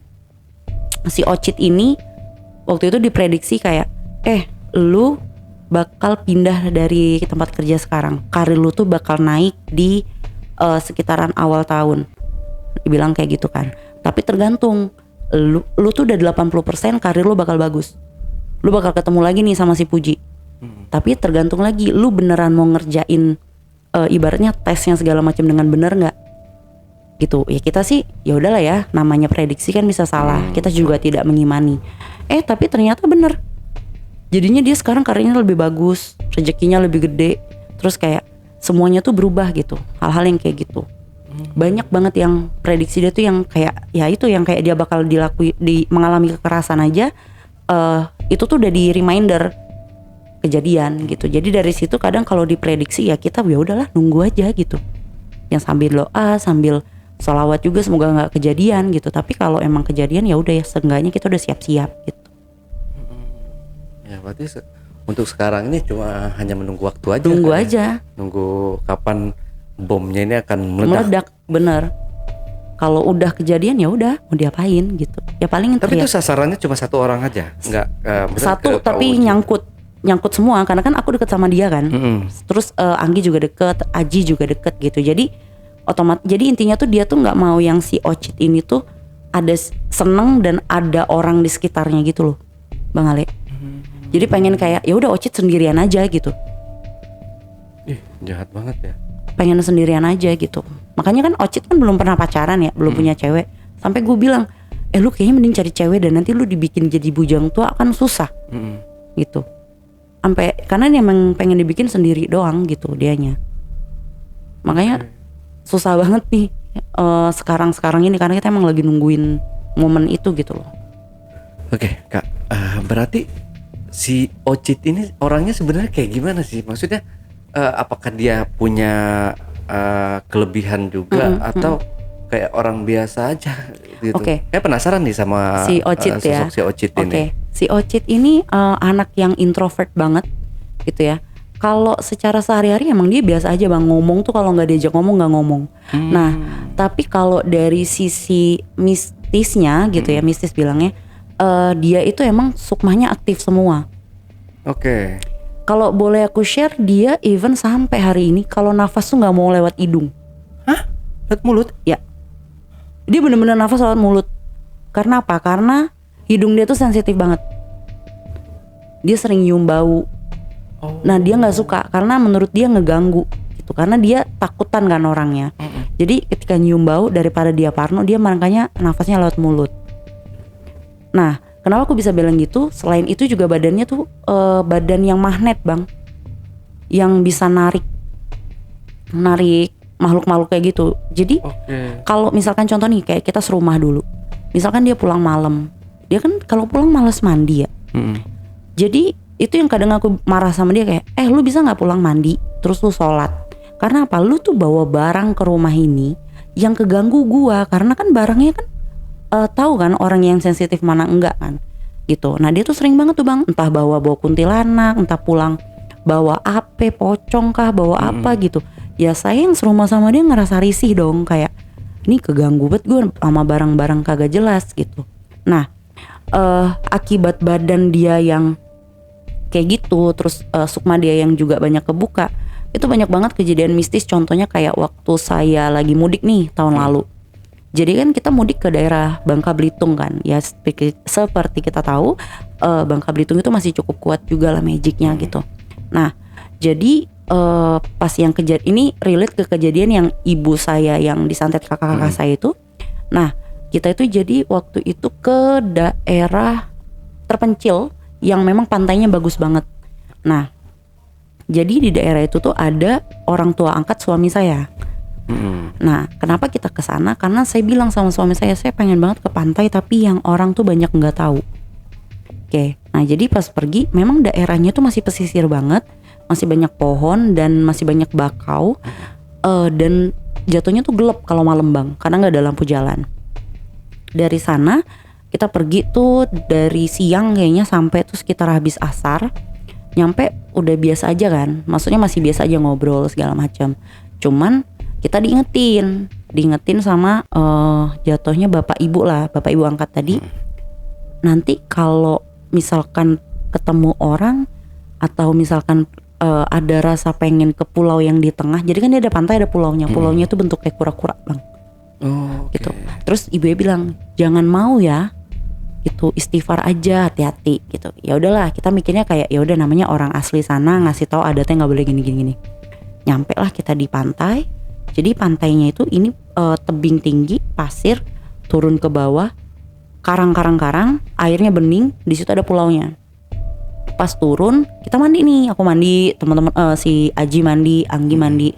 si Ocit ini waktu itu diprediksi kayak lu bakal pindah dari tempat kerja sekarang, karir lu tuh bakal naik di sekitaran awal tahun, dibilang kayak gitu kan. Tapi tergantung lu tuh udah 80% karir lu bakal bagus, lu bakal ketemu lagi nih sama si Puji. Tapi tergantung lagi lu beneran mau ngerjain ibaratnya tesnya segala macam dengan benar nggak gitu. Ya kita sih ya udahlah ya, namanya prediksi kan bisa salah, kita juga tidak mengimani. Tapi ternyata bener, jadinya dia sekarang karirnya lebih bagus, rezekinya lebih gede, terus kayak semuanya tuh berubah gitu, hal-hal yang kayak gitu. Banyak banget yang prediksi dia tuh yang kayak ya itu, yang kayak dia bakal mengalami kekerasan aja, itu tuh udah di reminder kejadian gitu. Jadi dari situ kadang kalau diprediksi ya kita ya udahlah nunggu aja gitu, yang sambil doa, sambil sholawat juga semoga nggak kejadian gitu. Tapi kalau emang kejadian ya udah ya, seenggaknya kita udah siap-siap gitu.
Ya berarti untuk sekarang ini cuma hanya menunggu waktu aja.
Tunggu
kan?
aja.
Nunggu kapan bomnya ini akan meledak.
Bener. Kalau udah kejadian ya udah mau diapain gitu. Ya paling
Tapi itu sasarannya cuma satu orang aja, nggak
satu tapi nyangkut semua, karena kan aku deket sama dia kan. Terus Anggi juga deket, Aji juga deket gitu. Jadi jadi intinya tuh dia tuh nggak mau yang si Ocit ini tuh ada seneng dan ada orang di sekitarnya gitu loh, Bang Ale. Jadi pengen kayak ya udah Ocit sendirian aja gitu.
Jahat banget ya.
Pengen sendirian aja gitu. Makanya kan Ocit kan belum pernah pacaran ya, belum punya cewek. Sampai gue bilang, lu kayaknya mending cari cewek dan nanti lu dibikin jadi bujang tua kan susah. Gitu. Sampai karena dia emang pengen dibikin sendiri doang gitu dianya. Makanya susah banget nih sekarang ini, karena kita emang lagi nungguin momen itu gitu loh.
Oke, Kak, berarti si Ocit ini orangnya sebenarnya kayak gimana sih? Maksudnya apakah dia punya kelebihan juga atau kayak orang biasa aja gitu? Kayak penasaran nih sama
si Ocit
sosok si Ocit ini.
Si Ocit ini anak yang introvert banget gitu ya. Kalau secara sehari-hari emang dia biasa aja Bang, ngomong tuh kalau nggak diajak ngomong nggak ngomong. Nah tapi kalau dari sisi mistisnya gitu ya, mistis bilangnya, dia itu emang sukmanya aktif semua. Kalau boleh aku share, dia even sampai hari ini kalau nafas tuh nggak mau lewat hidung.
Hah? Lewat mulut?
Ya. Dia bener-bener nafas lewat mulut. Karena apa? Karena hidung dia tuh sensitif banget. Dia sering nyium bau. Nah dia nggak suka karena menurut dia ngeganggu gitu. Karena dia takutan kan orangnya. Jadi ketika nyium bau, daripada dia parno, dia makanya nafasnya lewat mulut. Nah kenapa aku bisa bilang gitu? Selain itu juga badannya tuh badan yang magnet Bang, yang bisa narik makhluk-makhluk kayak gitu. Jadi kalau misalkan contoh nih kayak kita serumah dulu, misalkan dia pulang malam, dia kan kalau pulang malas mandi ya. Jadi itu yang kadang aku marah sama dia kayak, lu bisa nggak pulang mandi terus lu sholat? Karena apa? Lu tuh bawa barang ke rumah ini yang keganggu gua, karena kan barangnya kan tahu kan orang yang sensitif mana enggak kan gitu. Nah dia tuh sering banget tuh Bang, entah bawa kuntilanak, entah pulang bawa ape, pocong kah, bawa apa gitu. Ya saya yang serumah sama dia ngerasa risih dong, kayak ini keganggu banget gue sama barang-barang kagak jelas gitu. Nah akibat badan dia yang kayak gitu, terus sukma dia yang juga banyak kebuka, itu banyak banget kejadian mistis. Contohnya kayak waktu saya lagi mudik nih tahun lalu. Jadi kan kita mudik ke daerah Bangka Belitung kan, ya seperti kita tahu Bangka Belitung itu masih cukup kuat juga lah magicnya gitu. Nah jadi pas yang kejadian ini relate ke kejadian yang ibu saya yang disantet kakak-kakak saya itu. Nah kita itu jadi waktu itu ke daerah terpencil yang memang pantainya bagus banget. Nah jadi di daerah itu tuh ada orang tua angkat suami saya. Nah kenapa kita ke sana? Karena saya bilang sama suami saya pengen banget ke pantai tapi yang orang tuh banyak nggak tahu. Nah jadi pas pergi memang daerahnya tuh masih pesisir banget, masih banyak pohon dan masih banyak bakau, dan jatuhnya tuh gelap kalau malam Bang, karena nggak ada lampu jalan. Dari sana kita pergi tuh dari siang kayaknya sampai tuh sekitar habis asar. Nyampe udah biasa aja kan, maksudnya masih biasa aja ngobrol segala macam. Cuman kita diingetin sama jatuhnya bapak ibu angkat tadi. Nanti kalau misalkan ketemu orang atau misalkan ada rasa pengen ke pulau yang di tengah, jadi kan dia ada pantai ada pulaunya. Pulaunya tuh bentuk kayak kura-kura Bang. Gitu. Terus ibunya bilang jangan mau ya, itu istighfar aja, hati-hati gitu. Ya udahlah kita mikirnya kayak ya udah namanya orang asli sana ngasih tahu adatnya nggak boleh gini. Nyampe lah kita di pantai. Jadi pantainya itu ini tebing tinggi, pasir, turun ke bawah, karang, airnya bening, di situ ada pulaunya. Pas turun kita mandi nih, aku mandi, teman-teman si Aji mandi, Anggi mandi,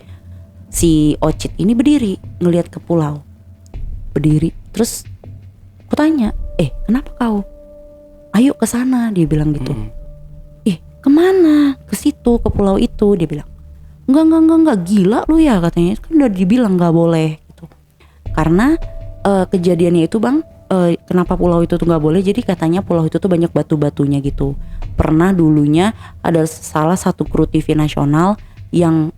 si Ocit ini berdiri ngelihat ke pulau, berdiri. Terus aku tanya, kenapa kau? Ayo ke sana, dia bilang gitu. Kemana? Ke situ, ke pulau itu, dia bilang. Enggak, gila lu ya katanya, kan udah dibilang nggak boleh gitu. Karena kejadiannya itu bang, kenapa pulau itu tuh nggak boleh? Jadi katanya pulau itu tuh banyak batu-batunya gitu. Pernah dulunya ada salah satu kru TV nasional yang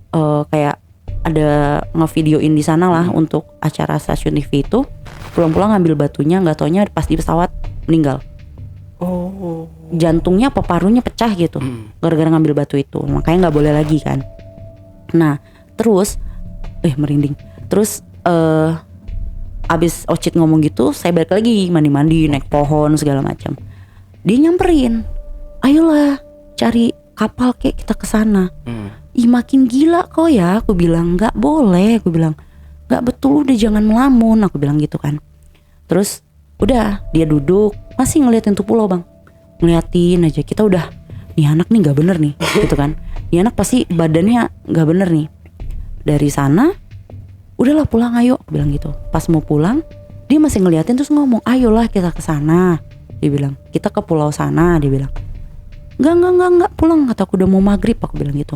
kayak ada ngevideoin di sana lah untuk acara stasiun TV itu, pulang-pulang ngambil batunya, nggak taunya pas di pesawat meninggal. Jantungnya apa parunya pecah gitu, gara-gara ngambil batu itu. Makanya nggak boleh lagi kan. Nah terus merinding. Terus abis Ocit ngomong gitu, saya balik lagi mandi-mandi, naik pohon segala macam. Dia nyamperin, ayolah cari kapal kek, kita kesana. Ih makin gila kau ya, aku bilang nggak boleh, aku bilang nggak betul, udah jangan melamun, aku bilang gitu kan. Terus udah dia duduk masih ngeliatin tuh pulau bang, ngeliatin aja. Kita udah, nih anak nih nggak bener nih gitu kan, nih anak pasti badannya nggak bener nih. Dari sana udahlah pulang ayo, aku bilang gitu. Pas mau pulang dia masih ngeliatin terus ngomong, ayolah kita ke sana, dia bilang, kita ke pulau sana, dia bilang. Enggak pulang, kataku udah mau maghrib, aku bilang gitu.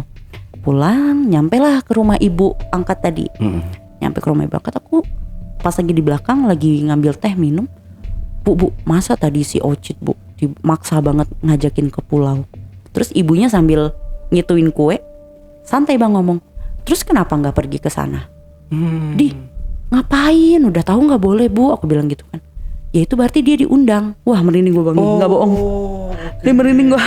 Pulang, nyampe lah ke rumah ibu angkat tadi. Nyampe ke rumah ibu angkat, aku pas lagi di belakang lagi ngambil teh minum. Bu, masa tadi si Ocit bu maksa banget ngajakin ke pulau. Terus ibunya sambil ngituin kue, santai bang ngomong, terus kenapa nggak pergi ke sana? Di ngapain? Udah tahu nggak boleh bu, aku bilang gitu kan. Ya itu berarti dia diundang. Wah merinding gue bang, nggak bohong. Dia merinding gue.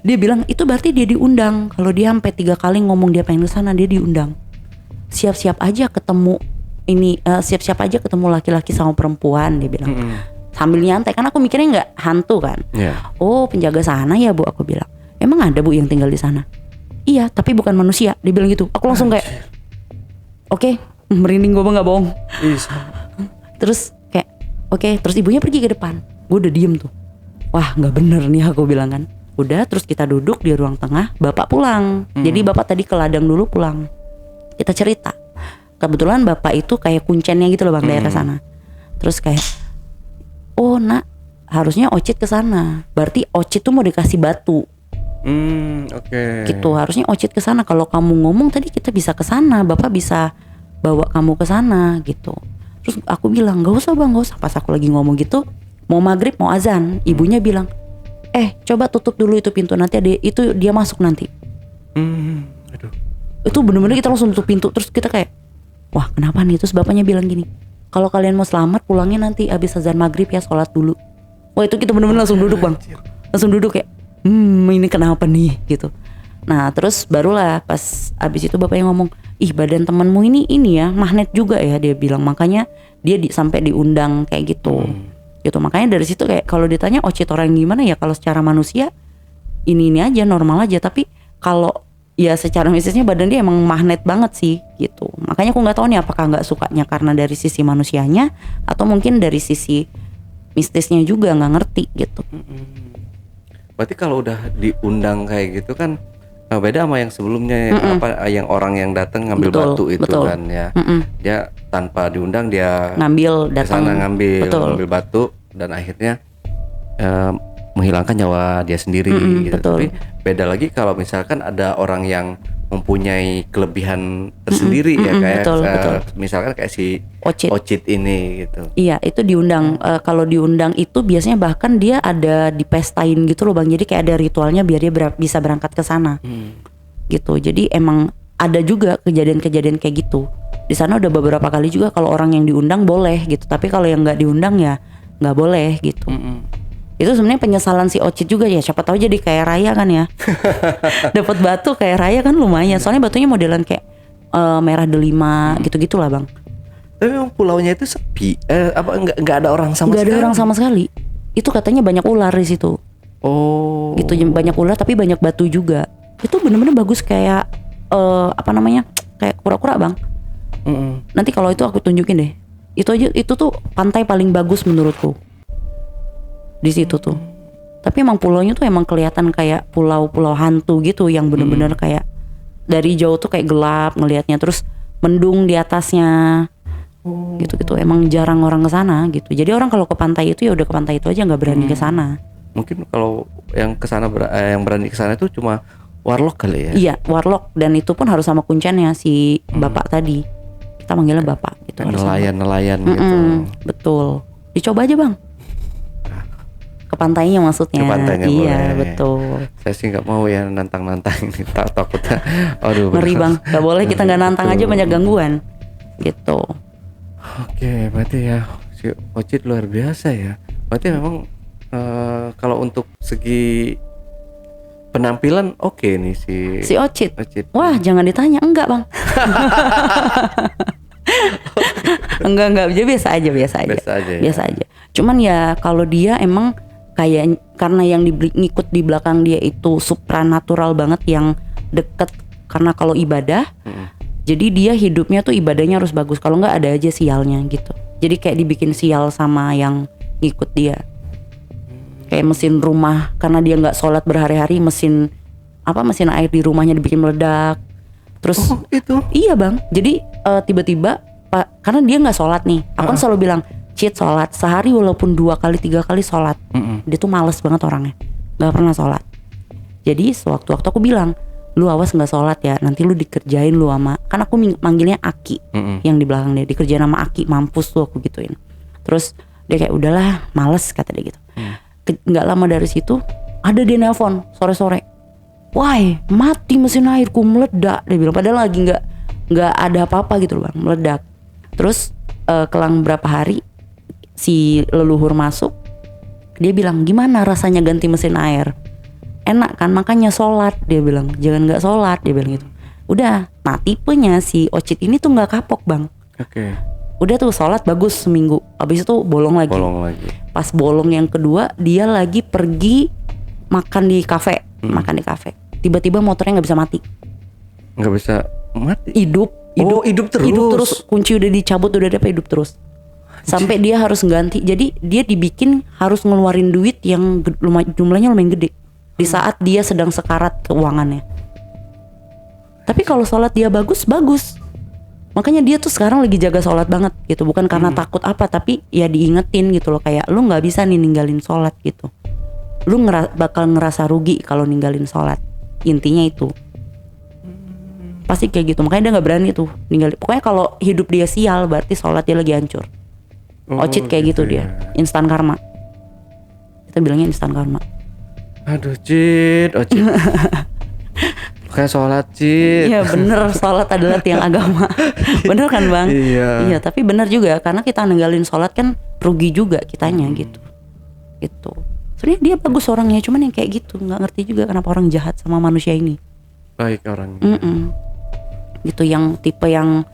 Dia bilang itu berarti dia diundang. Kalau dia sampai 3 kali ngomong dia pengen ke sana, dia diundang. Siap-siap aja ketemu ini, siap-siap aja ketemu laki-laki sama perempuan, dia bilang. Sambil nyantai, kan aku mikirnya nggak hantu kan. Oh penjaga sana ya bu, aku bilang. Emang ada bu yang tinggal di sana? Iya, tapi bukan manusia, dia bilang gitu. Aku langsung kayak, oke, merinding gue nggak bohong. Terus kayak, oke, terus ibunya pergi ke depan. Gue udah diem tuh. Wah nggak bener nih, aku bilang kan. Udah, terus kita duduk di ruang tengah. Bapak pulang. Jadi bapak tadi ke ladang dulu pulang. Kita cerita. Kebetulan bapak itu kayak kuncennya gitu loh bang, daerah sana. Terus kayak, oh nak, harusnya Ocit ke sana. Berarti Ocit tuh mau dikasih batu. Gitu, harusnya Ocit ke sana. Kalau kamu ngomong tadi kita bisa ke sana, bapak bisa bawa kamu ke sana gitu. Terus aku bilang nggak usah bang, nggak usah. Pas aku lagi ngomong gitu, mau maghrib mau azan, ibunya bilang, coba tutup dulu itu pintu, nanti ada itu dia masuk nanti.
Aduh.
Itu bener-bener kita langsung tutup pintu. Terus kita kayak, wah kenapa nih? Terus bapaknya bilang gini, kalau kalian mau selamat pulangnya nanti abis azan maghrib ya, sholat dulu. Wah itu kita bener-bener langsung duduk bang, langsung duduk kayak, ini kenapa nih gitu. Nah terus barulah pas abis itu bapaknya ngomong, ih badan temanmu ini ya magnet juga ya, dia bilang. Makanya dia sampai diundang kayak gitu. Gitu, makanya dari situ kayak kalau ditanya Ocit orang gimana ya, kalau secara manusia ini aja normal aja, tapi kalau ya secara mistisnya badan dia emang magnet banget sih gitu. Makanya aku nggak tahu nih apakah nggak sukanya karena dari sisi manusianya atau mungkin dari sisi mistisnya juga, nggak ngerti gitu.
Berarti kalau udah diundang kayak gitu kan beda sama yang sebelumnya, yang orang yang datang ngambil batu itu kan ya. Dia tanpa diundang dia
ngambil, datang
ngambil batu dan akhirnya menghilangkan nyawa dia sendiri gitu. Tapi beda lagi kalau misalkan ada orang yang mempunyai kelebihan tersendiri ya, kayak misalkan kayak si Ocit ini gitu.
Iya, itu diundang. Kalau diundang itu biasanya bahkan dia ada dipestain gitu loh bang. Jadi kayak ada ritualnya biar dia bisa berangkat ke sana. Gitu. Jadi emang ada juga kejadian-kejadian kayak gitu. Di sana udah beberapa kali juga kalau orang yang diundang boleh gitu. Tapi kalau yang nggak diundang ya nggak boleh gitu. Itu sebenarnya penyesalan si Ocit juga ya, siapa tahu jadi kayak raya kan ya. Dapat batu kayak raya kan lumayan. Soalnya batunya modelan kayak merah delima gitu-gitu lah bang.
Tapi memang pulaunya itu sepi, nggak ada orang sama sekali.
Nggak ada orang sama sekali. Itu katanya banyak ular di situ.
Oh.
Gitu, banyak ular tapi banyak batu juga. Itu bener-bener bagus kayak apa namanya, kayak kura-kura bang. Nanti kalau itu aku tunjukin deh. Itu tuh pantai paling bagus menurutku di situ tuh. Tapi emang pulaunya tuh emang kelihatan kayak pulau-pulau hantu gitu, yang bener-bener kayak dari jauh tuh kayak gelap ngelihatnya, terus mendung di atasnya. Gitu-gitu, emang jarang orang ke sana gitu. Jadi orang kalau ke pantai itu ya udah ke pantai itu aja, nggak berani ke sana.
Mungkin kalau yang kesana yang berani ke sana itu cuma warlock kali ya.
Iya, warlock, dan itu pun harus sama kuncennya si bapak tadi. Kita manggilnya bapak gitu.
Nelayan gitu.
Betul. Dicoba aja bang. Ke pantainya maksudnya.
Ke pantainya
iya,
boleh.
betul.
Saya sih nggak mau ya nantang-nantang ini, takutnya. Aduh.
Ngeri bang, nggak boleh kita nggak nantang aja, banyak gangguan. Gitu.
Oke, berarti ya si Ocit luar biasa ya. Berarti memang kalau untuk segi penampilan oke nih si
Ocit.
Ocit.
Wah, jangan ditanya, enggak bang. enggak, dia biasa aja. Biasa aja. Cuman ya kalau dia emang kayak, karena yang ngikut di belakang dia itu supranatural banget, yang deket, karena kalau ibadah. Jadi dia hidupnya tuh ibadahnya harus bagus. Kalau nggak ada aja sialnya gitu. Jadi kayak dibikin sial sama yang ngikut dia. Kayak mesin rumah, karena dia nggak sholat berhari-hari, mesin air di rumahnya dibikin meledak. Terus
itu?
Iya bang. Jadi tiba-tiba karena dia nggak sholat nih. Aku kan selalu bilang, Cit, sholat sehari walaupun 2 kali 3 kali sholat. Dia tuh males banget orangnya, nggak pernah sholat. Jadi sewaktu-waktu aku bilang, lu awas nggak sholat ya, nanti lu dikerjain lu sama, kan aku manggilnya Aki, yang di belakang dia, dikerjain sama Aki, mampus tuh aku gituin. Terus dia kayak udahlah, males kata dia gitu. Nggak lama dari situ ada dia nelpon sore-sore, wah mati mesin airku, meledak, dia bilang, padahal lagi nggak ada apa-apa gitu loh bang, meledak. Terus kelang berapa hari si leluhur masuk, dia bilang gimana rasanya ganti mesin air. Enak kan, makanya sholat, dia bilang, jangan nggak sholat, dia bilang gitu. Udah, nah tipenya si Ocit ini tuh nggak kapok bang.
Oke.
Udah tuh sholat bagus seminggu, habis itu bolong lagi. Pas bolong yang kedua, dia lagi pergi makan di kafe, Tiba-tiba motornya nggak bisa mati.
Nggak bisa mati?
Hidup
terus.
Hidup terus, kunci udah dicabut, udah dapat, hidup terus. Sampai dia harus ganti, jadi dia dibikin harus ngeluarin duit yang jumlahnya lumayan gede. Di saat dia sedang sekarat keuangannya. Tapi kalau sholat dia bagus. Makanya dia tuh sekarang lagi jaga sholat banget gitu. Bukan karena takut apa, tapi ya diingetin gitu loh. Kayak lu gak bisa nih ninggalin sholat gitu. Lu bakal ngerasa rugi kalau ninggalin sholat. Intinya itu. Pasti kayak gitu. Makanya dia gak berani tuh ninggalin. Pokoknya kalau hidup dia sial, berarti sholat dia lagi hancur. Ocit kayak gitu dia. Instan karma. Kita bilangnya instan karma.
Aduh Cit, Ocit. Kayak sholat Cit.
Iya bener, sholat adalah tiang agama. Bener kan bang? Iya, tapi bener juga, karena kita ninggalin sholat kan rugi juga kitanya gitu. Sebenarnya dia bagus orangnya, cuman yang kayak gitu, nggak ngerti juga kenapa orang jahat sama manusia ini.
Baik orangnya.
Gitu, yang tipe yang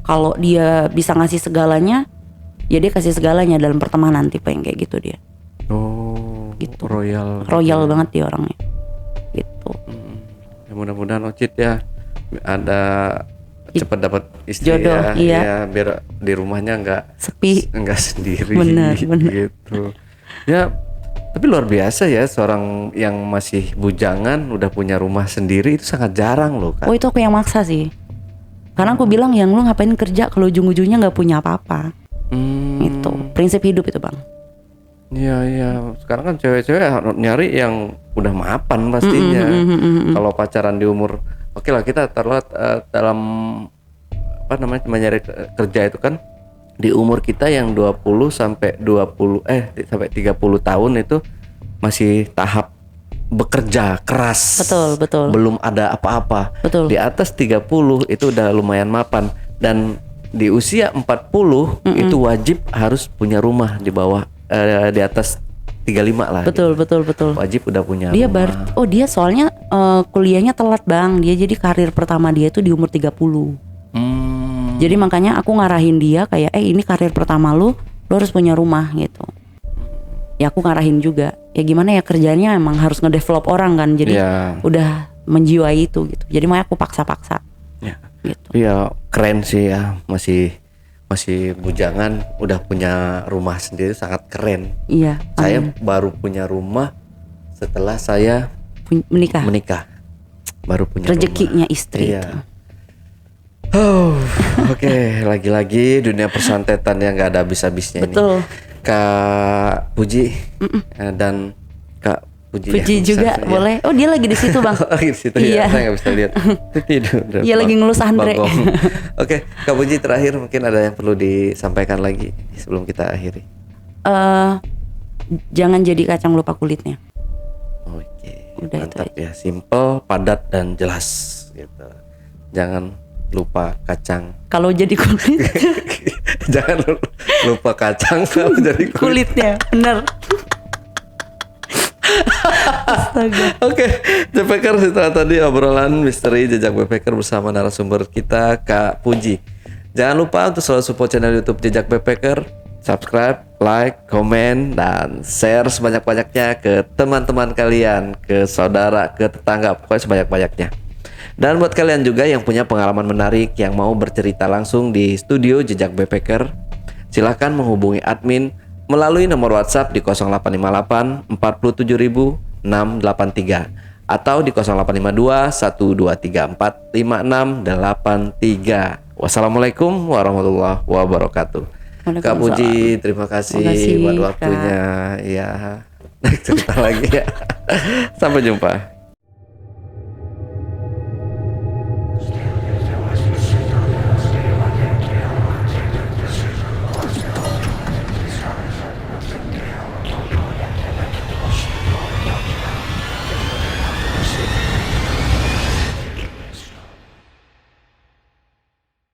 kalau dia bisa ngasih segalanya, ya dia kasih segalanya dalam pertemanan, tipe yang kayak gitu dia. Gitu. Royal banget dia orangnya gitu.
Ya mudah-mudahan Ocit ya ada cepat dapat istri.
Jodoh,
ya biar di rumahnya nggak
sepi,
nggak sendiri.
Bener.
Gitu ya. Tapi luar biasa ya, seorang yang masih bujangan udah punya rumah sendiri, itu sangat jarang loh kan.
Itu aku yang maksa sih, karena aku bilang, yang lu ngapain kerja kalau ujung-ujungnya nggak punya apa-apa. Itu prinsip hidup itu bang.
Iya. Sekarang kan cewek-cewek nyari yang udah mapan pastinya. Kalau pacaran di umur, oke lah kita taruh dalam mencari kerja itu kan di umur kita yang 20 sampai 30 tahun itu masih tahap bekerja keras.
Betul.
Belum ada apa-apa.
Betul.
Di atas 30 itu udah lumayan mapan, dan di usia 40 itu wajib harus punya rumah di bawah di atas 35 lah.
Betul.
Wajib udah punya
dia
rumah.
Dia soalnya kuliahnya telat bang. Dia jadi karir pertama dia itu di umur 30. Jadi makanya aku ngarahin dia kayak ini karir pertama lu harus punya rumah gitu. Ya aku ngarahin juga. Ya gimana ya, kerjanya emang harus ngedevelop orang kan. Jadi udah menjiwai itu gitu. Jadi makanya aku paksa-paksa
Ya.
gitu.
Iya, keren sih ya, masih bujangan udah punya rumah sendiri, sangat keren.
Iya.
Saya
amin.
baru punya rumah setelah saya
Menikah.
menikah. Baru punya
Rezekinya
rumah.
istri
Iya.
itu.
Oke, lagi-lagi dunia persantetan yang nggak ada habis-habisnya ini.
Betul.
Kak Puji dan Kak Puji,
Puji
ya,
juga
bisa,
boleh. Oh dia lagi di situ bang.
Lagi di situ
Iya.
ya, saya nggak bisa lihat. Tidur.
Iya, lagi ngelus Andre.
Bangkong. Oke, Kak Puji terakhir mungkin ada yang perlu disampaikan lagi sebelum kita akhiri.
Jangan jadi kacang lupa kulitnya.
Oke,
Udah itu
mantap ya, simple, padat dan jelas gitu. Jangan lupa kacang.
Kalau jadi kulit
Jangan lupa kacang kalau jadi kulit.
kulitnya bener. Astaga.
Oke, Backpacker, setelah tadi obrolan misteri jejak Backpacker bersama narasumber kita Kak Puji. Jangan lupa untuk selalu support channel YouTube Jejak Backpacker, subscribe, like, komen, dan share sebanyak-banyaknya ke teman-teman kalian, ke saudara, ke tetangga, pokoknya sebanyak-banyaknya. Dan buat kalian juga yang punya pengalaman menarik yang mau bercerita langsung di studio Jejak Backpacker, silakan menghubungi admin melalui nomor WhatsApp di 0858 476 683 atau di 0852 1234 5683. Wassalamualaikum warahmatullahi wabarakatuh. Kak Puji, terima kasih
Terima kasih,
buat
Kak.
waktunya. Ya, next cerita lagi ya. Sampai jumpa.